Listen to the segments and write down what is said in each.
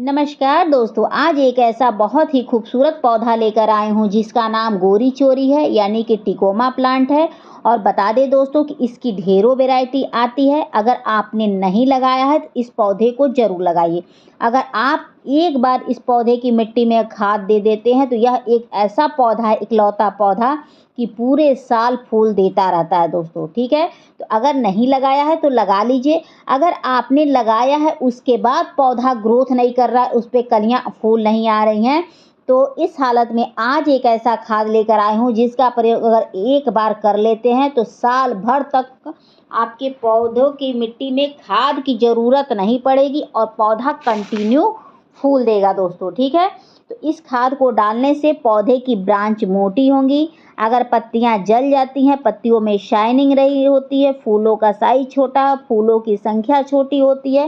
नमस्कार दोस्तों, आज एक ऐसा बहुत ही खूबसूरत पौधा लेकर आए हूँ जिसका नाम गोरी चोरी है यानी कि टिकोमा प्लांट है। और बता दें दोस्तों कि इसकी ढेरों वैरायटी आती है। अगर आपने नहीं लगाया है तो इस पौधे को ज़रूर लगाइए। अगर आप एक बार इस पौधे की मिट्टी में खाद दे देते हैं तो यह एक ऐसा पौधा है, इकलौता पौधा कि पूरे साल फूल देता रहता है दोस्तों। ठीक है, तो अगर नहीं लगाया है तो लगा लीजिए। अगर आपने लगाया है उसके बाद पौधा ग्रोथ नहीं कर रहा है, उस पे कलियाँ फूल नहीं आ रही हैं, तो इस हालत में आज एक ऐसा खाद लेकर आए हूँ जिसका प्रयोग अगर एक बार कर लेते हैं तो साल भर तक आपके पौधों की मिट्टी में खाद की ज़रूरत नहीं पड़ेगी और पौधा कंटिन्यू फूल देगा दोस्तों। ठीक है, तो इस खाद को डालने से पौधे की ब्रांच मोटी होंगी। अगर पत्तियां जल जाती हैं, पत्तियों में शाइनिंग रही होती है, फूलों का साइज छोटा, फूलों की संख्या छोटी होती है,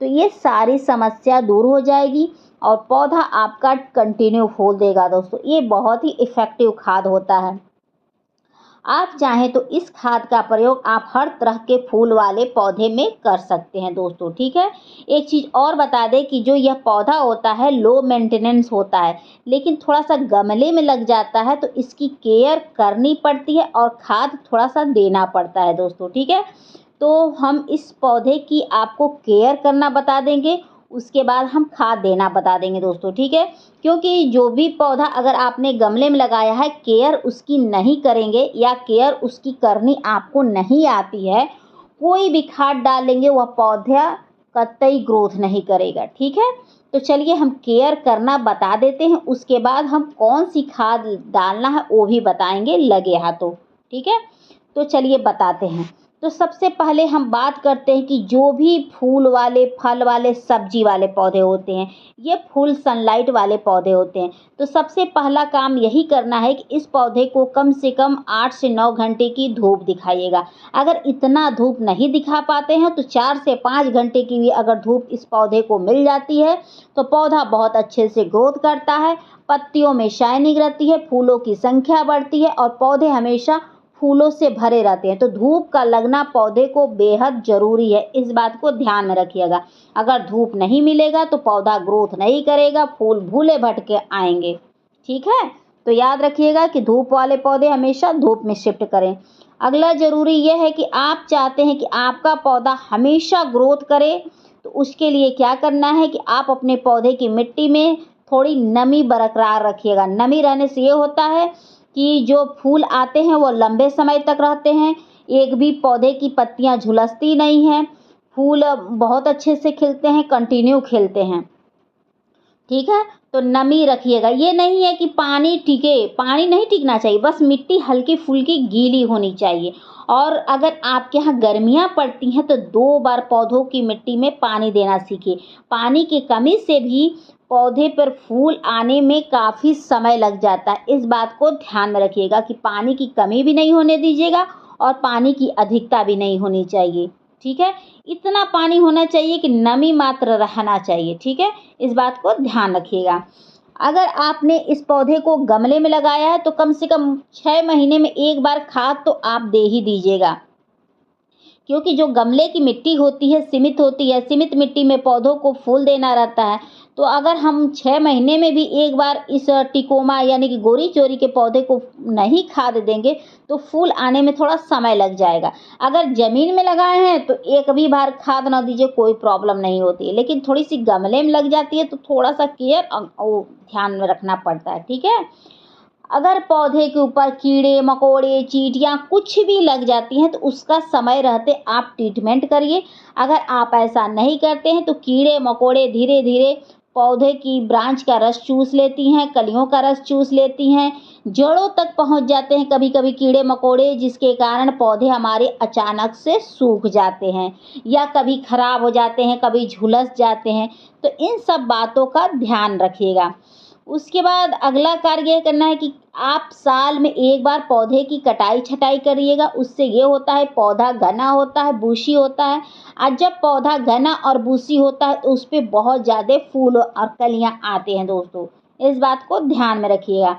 तो ये सारी समस्या दूर हो जाएगी और पौधा आपका कंटिन्यू फूल देगा दोस्तों। ये बहुत ही इफ़ेक्टिव खाद होता है। आप चाहें तो इस खाद का प्रयोग आप हर तरह के फूल वाले पौधे में कर सकते हैं दोस्तों। ठीक है, एक चीज़ और बता दें कि जो यह पौधा होता है लो मेंटेनेंस होता है, लेकिन थोड़ा सा गमले में लग जाता है तो इसकी केयर करनी पड़ती है और खाद थोड़ा सा देना पड़ता है दोस्तों। ठीक है, तो हम इस पौधे की आपको केयर करना बता देंगे, उसके बाद हम खाद देना बता देंगे दोस्तों। ठीक है, क्योंकि जो भी पौधा अगर आपने गमले में लगाया है, केयर उसकी नहीं करेंगे या केयर उसकी करनी आपको नहीं आती है, कोई भी खाद डालेंगे वह पौधा कतई ग्रोथ नहीं करेगा। ठीक है, तो चलिए हम केयर करना बता देते हैं, उसके बाद हम कौन सी खाद डालना है वो भी बताएंगे लगे हाथों। ठीक है, तो चलिए बताते हैं। तो सबसे पहले हम बात करते हैं कि जो भी फूल वाले, फल वाले, सब्जी वाले पौधे होते हैं, ये फुल सनलाइट वाले पौधे होते हैं। तो सबसे पहला काम यही करना है कि इस पौधे को कम से कम 8 से 9 घंटे की धूप दिखाइएगा। अगर इतना धूप नहीं दिखा पाते हैं तो 4 से 5 घंटे की भी अगर धूप इस पौधे को मिल जाती है तो पौधा बहुत अच्छे से ग्रोथ करता है, पत्तियों में शाइनिंग रहती है, फूलों की संख्या बढ़ती है और पौधे हमेशा फूलों से भरे रहते हैं। तो धूप का लगना पौधे को बेहद ज़रूरी है, इस बात को ध्यान में रखिएगा। अगर धूप नहीं मिलेगा तो पौधा ग्रोथ नहीं करेगा, फूल भूले भटके आएंगे। ठीक है, तो याद रखिएगा कि धूप वाले पौधे हमेशा धूप में शिफ्ट करें। अगला ज़रूरी यह है कि आप चाहते हैं कि आपका पौधा हमेशा ग्रोथ करे, तो उसके लिए क्या करना है कि आप अपने पौधे की मिट्टी में थोड़ी नमी बरकरार रखिएगा। नमी रहने से ये होता है कि जो फूल आते हैं वो लंबे समय तक रहते हैं, एक भी पौधे की पत्तियां झुलसती नहीं हैं, फूल बहुत अच्छे से खिलते हैं, कंटिन्यू खिलते हैं। ठीक है, तो नमी रखिएगा। ये नहीं है कि पानी टिके, पानी नहीं टिकना चाहिए, बस मिट्टी हल्की फुल्की गीली होनी चाहिए। और अगर आपके यहाँ गर्मियाँ पड़ती हैं तो 2 बार पौधों की मिट्टी में पानी देना सीखिए। पानी की कमी से भी पौधे पर फूल आने में काफ़ी समय लग जाता है, इस बात को ध्यान में रखिएगा कि पानी की कमी भी नहीं होने दीजिएगा और पानी की अधिकता भी नहीं होनी चाहिए। ठीक है, इतना पानी होना चाहिए कि नमी मात्र रहना चाहिए। ठीक है, इस बात को ध्यान रखिएगा। अगर आपने इस पौधे को गमले में लगाया है तो कम से कम 6 महीने में एक बार खाद तो आप दे ही दीजिएगा, क्योंकि जो गमले की मिट्टी होती है सीमित होती है, सीमित मिट्टी में पौधों को फूल देना रहता है। तो अगर हम 6 महीने में भी एक बार इस टिकोमा यानी कि गोरी चोरी के पौधे को नहीं खाद देंगे तो फूल आने में थोड़ा समय लग जाएगा। अगर ज़मीन में लगाए हैं तो एक भी बार खाद ना दीजिए, कोई प्रॉब्लम नहीं होती है, लेकिन थोड़ी सी गमले में लग जाती है तो थोड़ा सा केयर ध्यान में रखना पड़ता है। ठीक है, अगर पौधे के ऊपर कीड़े मकोड़े चींटियाँ कुछ भी लग जाती हैं तो उसका समय रहते आप ट्रीटमेंट करिए। अगर आप ऐसा नहीं करते हैं तो कीड़े मकोड़े धीरे धीरे पौधे की ब्रांच का रस चूस लेती हैं, कलियों का रस चूस लेती हैं, जड़ों तक पहुंच जाते हैं कभी कभी कीड़े मकोड़े, जिसके कारण पौधे हमारे अचानक से सूख जाते हैं या कभी खराब हो जाते हैं, कभी झुलस जाते हैं। तो इन सब बातों का ध्यान रखिएगा। उसके बाद अगला कार्य यह करना है कि आप साल में एक बार पौधे की कटाई छटाई करिएगा। उससे ये होता है पौधा घना होता है, बूशी होता है, और जब पौधा घना और बूशी होता है तो उस पर बहुत ज़्यादा फूल और कलियाँ आते हैं दोस्तों, इस बात को ध्यान में रखिएगा।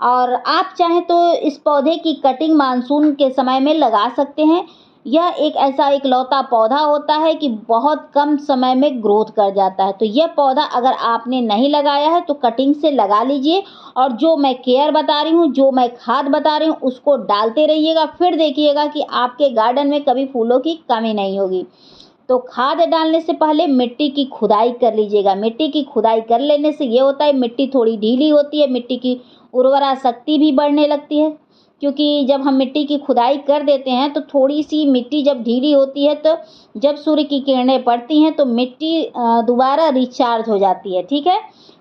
और आप चाहें तो इस पौधे की कटिंग मानसून के समय में लगा सकते हैं, यह एक ऐसा इकलौता पौधा होता है कि बहुत कम समय में ग्रोथ कर जाता है। तो यह पौधा अगर आपने नहीं लगाया है तो कटिंग से लगा लीजिए और जो मैं केयर बता रही हूँ, जो मैं खाद बता रही हूँ उसको डालते रहिएगा। फिर देखिएगा कि आपके गार्डन में कभी फूलों की कमी नहीं होगी। तो खाद डालने से पहले मिट्टी की खुदाई कर लीजिएगा। मिट्टी की खुदाई कर लेने से ये होता है मिट्टी थोड़ी ढीली होती है, मिट्टी की उर्वरा शक्ति भी बढ़ने लगती है। क्योंकि जब हम मिट्टी की खुदाई कर देते हैं तो थोड़ी-सी मिट्टी जब ढीली होती है तो जब सूर्य की किरणें पड़ती हैं तो मिट्टी दोबारा रिचार्ज हो जाती है, ठीक है?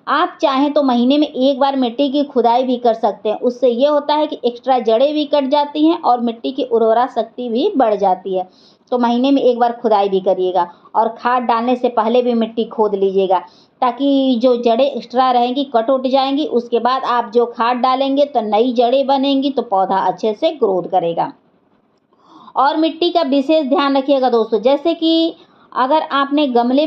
आप चाहें तो महीने में 1 बार मिट्टी की खुदाई भी कर सकते हैं। उससे ये होता है कि एक्स्ट्रा जड़ें भी कट जाती हैं और मिट्टी की उर्वरा शक्ति भी बढ़ जाती है। तो महीने में 1 बार खुदाई भी करिएगा और खाद डालने से पहले भी मिट्टी खोद लीजिएगा, ताकि जो जड़ें एक्स्ट्रा रहेंगी कट उट जाएँगी। उसके बाद आप जो खाद डालेंगे तो नई जड़ें बनेंगी तो पौधा अच्छे से ग्रोथ करेगा। और मिट्टी का विशेष ध्यान रखिएगा दोस्तों, जैसे कि अगर आपने गमले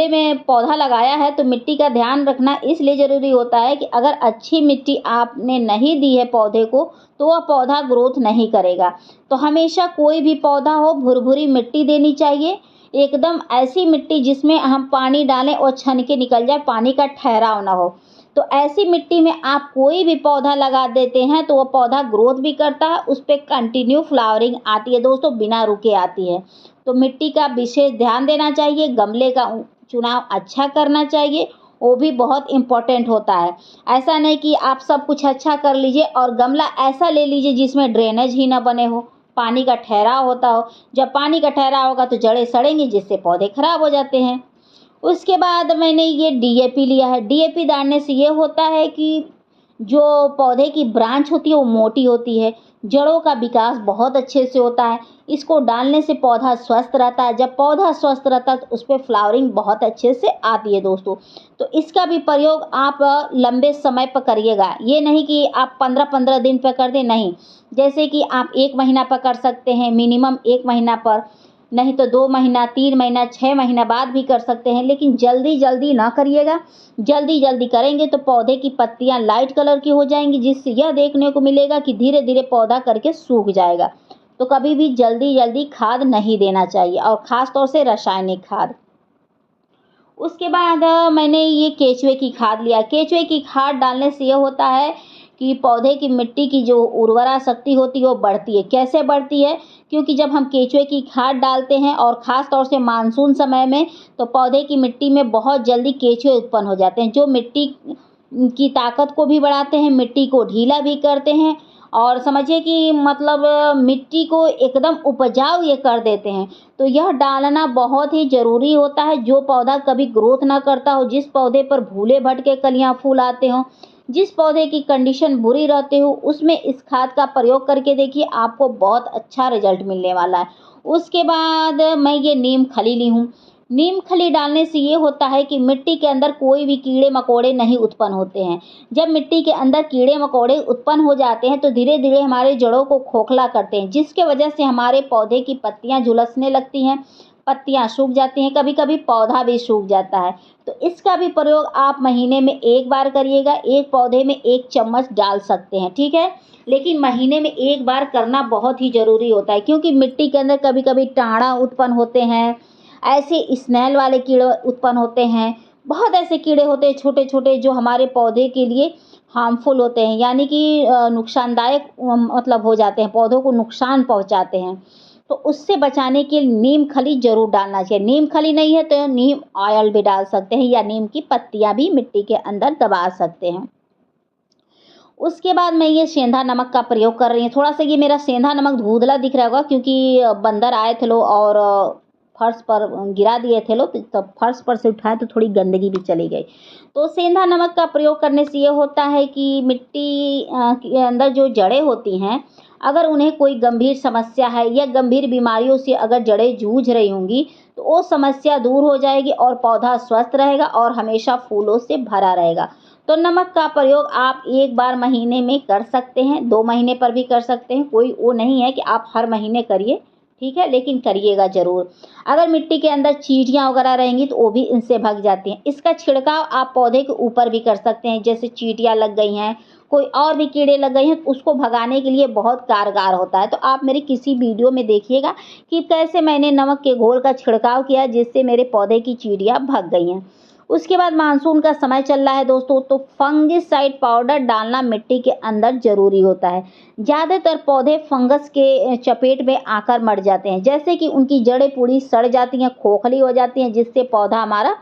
में पौधा लगाया है तो मिट्टी का ध्यान रखना इसलिए ज़रूरी होता है कि अगर अच्छी मिट्टी आपने नहीं दी है पौधे को तो वह पौधा ग्रोथ नहीं करेगा। तो हमेशा कोई भी पौधा हो भुरभुरी मिट्टी देनी चाहिए, एकदम ऐसी मिट्टी जिसमें हम पानी डालें और छन के निकल जाए, पानी का ठहराव ना हो। तो ऐसी मिट्टी में आप कोई भी पौधा लगा देते हैं तो वो पौधा ग्रोथ भी करता है, उस पे कंटिन्यू फ्लावरिंग आती है दोस्तों, बिना रुके आती है। तो मिट्टी का विशेष ध्यान देना चाहिए, गमले का चुनाव अच्छा करना चाहिए, वो भी बहुत इम्पोर्टेंट होता है। ऐसा नहीं कि आप सब कुछ अच्छा कर लीजिए और गमला ऐसा ले लीजिए जिसमें ड्रेनेज ही ना बने हो, पानी का ठहराव होता हो। जब पानी का ठहराव होगा तो जड़ें सड़ेंगी जिससे पौधे खराब हो जाते हैं। उसके बाद मैंने ये डीएपी लिया है। डीएपी डालने से ये होता है कि जो पौधे की ब्रांच होती है वो मोटी होती है, जड़ों का विकास बहुत अच्छे से होता है। इसको डालने से पौधा स्वस्थ रहता है, जब पौधा स्वस्थ रहता है तो उस पे फ्लावरिंग बहुत अच्छे से आती है दोस्तों। तो इसका भी प्रयोग आप लंबे समय पर करिएगा, ये नहीं कि आप 15-15 दिन पर कर दें, नहीं। जैसे कि आप 1 महीना पर कर सकते हैं, मिनिमम 1 महीना पर, नहीं तो 2 महीना, 3 महीना, 6 महीना बाद भी कर सकते हैं, लेकिन जल्दी-जल्दी ना करिएगा। जल्दी-जल्दी करेंगे तो पौधे की पत्तियाँ लाइट कलर की हो जाएँगी, जिससे यह देखने को मिलेगा कि धीरे-धीरे पौधा करके सूख जाएगा। तो कभी भी जल्दी-जल्दी खाद नहीं देना चाहिए और ख़ास तौर से रासायनिक खाद। उसके बाद मैंने ये केचुए की खाद लिया। केचुए की खाद डालने से ये होता है कि पौधे की मिट्टी की जो उर्वरा शक्ति होती है वो बढ़ती है। कैसे बढ़ती है? क्योंकि जब हम केचुए की खाद डालते हैं और ख़ास तौर से मानसून समय में तो पौधे की मिट्टी में बहुत जल्दी केचुए उत्पन्न हो जाते हैं, जो मिट्टी की ताकत को भी बढ़ाते हैं, मिट्टी को ढीला भी करते हैं और समझिए कि मतलब मिट्टी को एकदम उपजाऊ ये कर देते हैं। तो यह डालना बहुत ही ज़रूरी होता है। जो पौधा कभी ग्रोथ ना करता हो, जिस पौधे पर भूले भटके कलियाँ फूल आते हों, जिस पौधे की कंडीशन बुरी रहती हो, उसमें इस खाद का प्रयोग करके देखिए, आपको बहुत अच्छा रिजल्ट मिलने वाला है। उसके बाद मैं ये नीम खली ली हूँ। नीम खली डालने से ये होता है कि मिट्टी के अंदर कोई भी कीड़े-मकोड़े नहीं उत्पन्न होते हैं। जब मिट्टी के अंदर कीड़े-मकोड़े उत्पन्न हो जाते हैं तो धीरे-धीरे हमारे जड़ों को खोखला करते हैं, जिसके वजह से हमारे पौधे की पत्तियाँ झुलसने लगती हैं, पत्तियाँ सूख जाती हैं, कभी-कभी पौधा भी सूख जाता है। तो इसका भी प्रयोग आप महीने में 1 बार करिएगा, एक पौधे में 1 चम्मच डाल सकते हैं, ठीक है? लेकिन महीने में 1 बार करना बहुत ही ज़रूरी होता है, क्योंकि मिट्टी के अंदर कभी-कभी टाँड़ा उत्पन्न होते हैं, ऐसे स्नेल वाले कीड़े उत्पन्न होते हैं। बहुत ऐसे कीड़े होते हैं छोटे-छोटे जो हमारे पौधे के लिए हार्मफुल होते हैं, यानी कि नुकसानदायक मतलब हो जाते हैं, पौधों को नुकसान पहुँचाते हैं। तो उससे बचाने के लिए नीम खली ज़रूर डालना चाहिए। नीम खली नहीं है तो नीम ऑयल भी डाल सकते हैं या नीम की पत्तियाँ भी मिट्टी के अंदर दबा सकते हैं। उसके बाद मैं ये सेंधा नमक का प्रयोग कर रही हूँ। थोड़ा-सा ये मेरा सेंधा नमक धुंधला दिख रहा होगा, क्योंकि बंदर आए थे लोग और फर्श पर गिरा दिए थे लोग, तब फर्श पर से उठाए तो थोड़ी गंदगी भी चली गई। तो सेंधा नमक का प्रयोग करने से ये होता है कि मिट्टी के अंदर जो जड़ें होती हैं, अगर उन्हें कोई गंभीर समस्या है या गंभीर बीमारियों से अगर जड़ें जूझ रही होंगी, तो वो समस्या दूर हो जाएगी और पौधा स्वस्थ रहेगा और हमेशा फूलों से भरा रहेगा। तो नमक का प्रयोग आप 1 बार महीने में कर सकते हैं, 2 महीने पर भी कर सकते हैं, कोई वो नहीं है कि आप हर महीने करिए, ठीक है, लेकिन करिएगा ज़रूर। अगर मिट्टी के अंदर चींटियाँ वगैरह रहेंगी तो वो भी इनसे भाग जाती हैं। इसका छिड़काव आप पौधे के ऊपर भी कर सकते हैं, जैसे चींटियाँ लग गई हैं, कोई और भी कीड़े लग गए हैं, उसको भगाने के लिए बहुत कारगर होता है। तो आप मेरी किसी वीडियो में देखिएगा कि कैसे मैंने नमक के घोल का छिड़काव किया, जिससे मेरे पौधे की चींटियाँ भाग गई हैं। उसके बाद मानसून का समय चल रहा है दोस्तों, तो फंगिसाइड पाउडर डालना मिट्टी के अंदर ज़रूरी होता है। ज़्यादातर पौधे फंगस के चपेट में आकर मर जाते हैं, जैसे कि उनकी जड़ें पूरी सड़ जाती हैं, खोखली हो जाती हैं, जिससे पौधा हमारा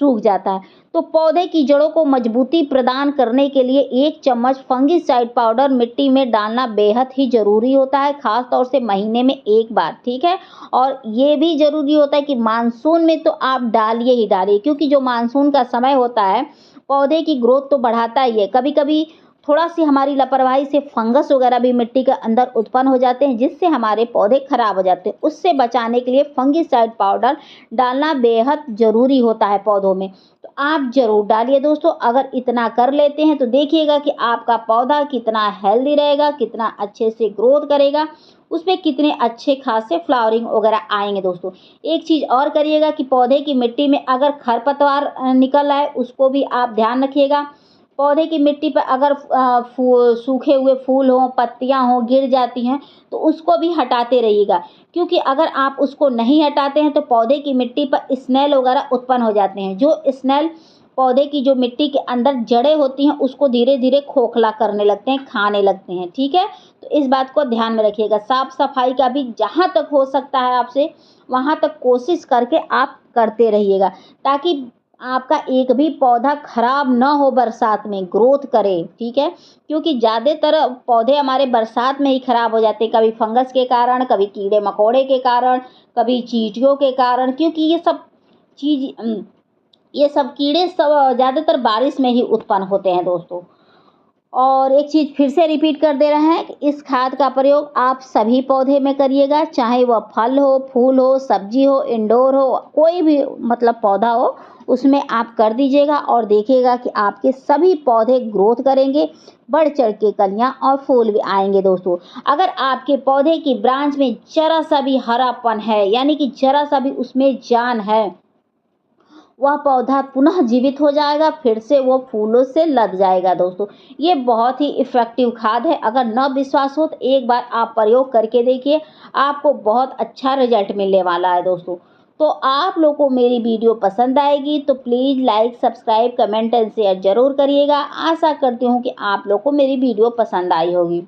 सूख जाता है। तो पौधे की जड़ों को मजबूती प्रदान करने के लिए 1 चम्मच फंगिसाइड पाउडर मिट्टी में डालना बेहद ही ज़रूरी होता है, ख़ास तौर से महीने में 1 बार, ठीक है? और ये भी ज़रूरी होता है कि मानसून में तो आप डालिए ही डालिए, क्योंकि जो मानसून का समय होता है, पौधे की ग्रोथ तो बढ़ाता ही है। कभी-कभी थोड़ा-सी हमारी लापरवाही से फंगस वगैरह भी मिट्टी के अंदर उत्पन्न हो जाते हैं, जिससे हमारे पौधे खराब हो जाते हैं। उससे बचाने के लिए फंगिसाइड पाउडर डालना बेहद ज़रूरी होता है पौधों में। तो आप ज़रूर डालिए दोस्तों। अगर इतना कर लेते हैं तो देखिएगा कि आपका पौधा कितना हेल्दी रहेगा, कितना अच्छे से ग्रोथ करेगा, उसमें कितने अच्छे खासे फ्लावरिंग वगैरह आएँगे दोस्तों। एक चीज़ और करिएगा कि पौधे की मिट्टी में अगर खरपतवार निकल आए, उसको भी आप ध्यान रखिएगा। पौधे की मिट्टी पर अगर सूखे हुए फूल हों, पत्तियाँ हों, गिर जाती हैं, तो उसको भी हटाते रहिएगा, क्योंकि अगर आप उसको नहीं हटाते हैं तो पौधे की मिट्टी पर स्नेल वगैरह उत्पन्न हो जाते हैं। जो स्नेल पौधे की जो मिट्टी के अंदर जड़ें होती हैं, उसको धीरे-धीरे खोखला करने लगते हैं, खाने लगते हैं, ठीक है? तो इस बात को ध्यान में रखिएगा। साफ-सफाई का भी जहाँ तक हो सकता है आपसे, वहाँ तक कोशिश करके आप करते रहिएगा, ताकि आपका एक भी पौधा खराब ना हो, बरसात में ग्रोथ करे, ठीक है? क्योंकि ज़्यादातर पौधे हमारे बरसात में ही खराब हो जाते हैं, कभी फंगस के कारण, कभी कीड़े-मकोड़े के कारण, कभी चींटियों के कारण, क्योंकि ये सब कीड़े सब ज़्यादातर बारिश में ही उत्पन्न होते हैं दोस्तों। और एक चीज़ फिर से रिपीट कर दे रहे हैं कि इस खाद का प्रयोग आप सभी पौधे में करिएगा, चाहे वह फल हो, फूल हो, सब्जी हो, इंडोर हो, कोई भी मतलब पौधा हो, उसमें आप कर दीजिएगा और देखिएगा कि आपके सभी पौधे ग्रोथ करेंगे, बढ़ चढ़ के कलियाँ और फूल भी आएँगे दोस्तों। अगर आपके पौधे की ब्रांच में ज़रा-सा भी हरापन है, यानी कि ज़रा-सा भी उसमें जान है, वह पौधा पुनः जीवित हो जाएगा, फिर से वो फूलों से लद जाएगा दोस्तों। ये बहुत ही इफ़ेक्टिव खाद है। अगर न विश्वास हो तो एक बार आप प्रयोग करके देखिए, आपको बहुत अच्छा रिजल्ट मिलने वाला है दोस्तों। तो आप लोग को मेरी वीडियो पसंद आएगी तो please like, subscribe, comment and share ज़रूर करिएगा। आशा करती हूँ कि आप लोग को मेरी वीडियो पसंद आई होगी।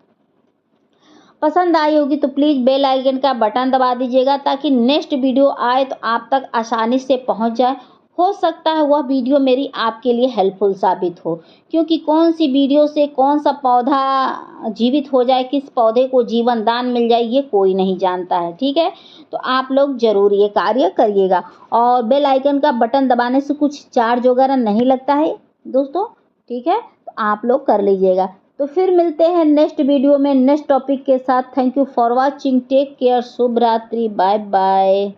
पसंद आई होगी तो प्लीज़ बेल आइकन का बटन दबा दीजिएगा, ताकि नेक्स्ट वीडियो आए तो आप तक आसानी से पहुंच जाए। हो सकता है वह वीडियो मेरी आपके लिए हेल्पफुल साबित हो, क्योंकि कौन सी वीडियो से कौन सा पौधा जीवित हो जाए, किस पौधे को जीवन दान मिल जाए, ये कोई नहीं जानता है, ठीक है? तो आप लोग ज़रूर ये कार्य करिएगा। और बेल आइकन का बटन दबाने से कुछ चार्ज वगैरह नहीं लगता है दोस्तों, ठीक है? तो आप लोग कर लीजिएगा। तो फिर मिलते हैं नेक्स्ट वीडियो में नेक्स्ट टॉपिक के साथ। Thank you for watching, take care, शुभ रात्रि, बाय बाय।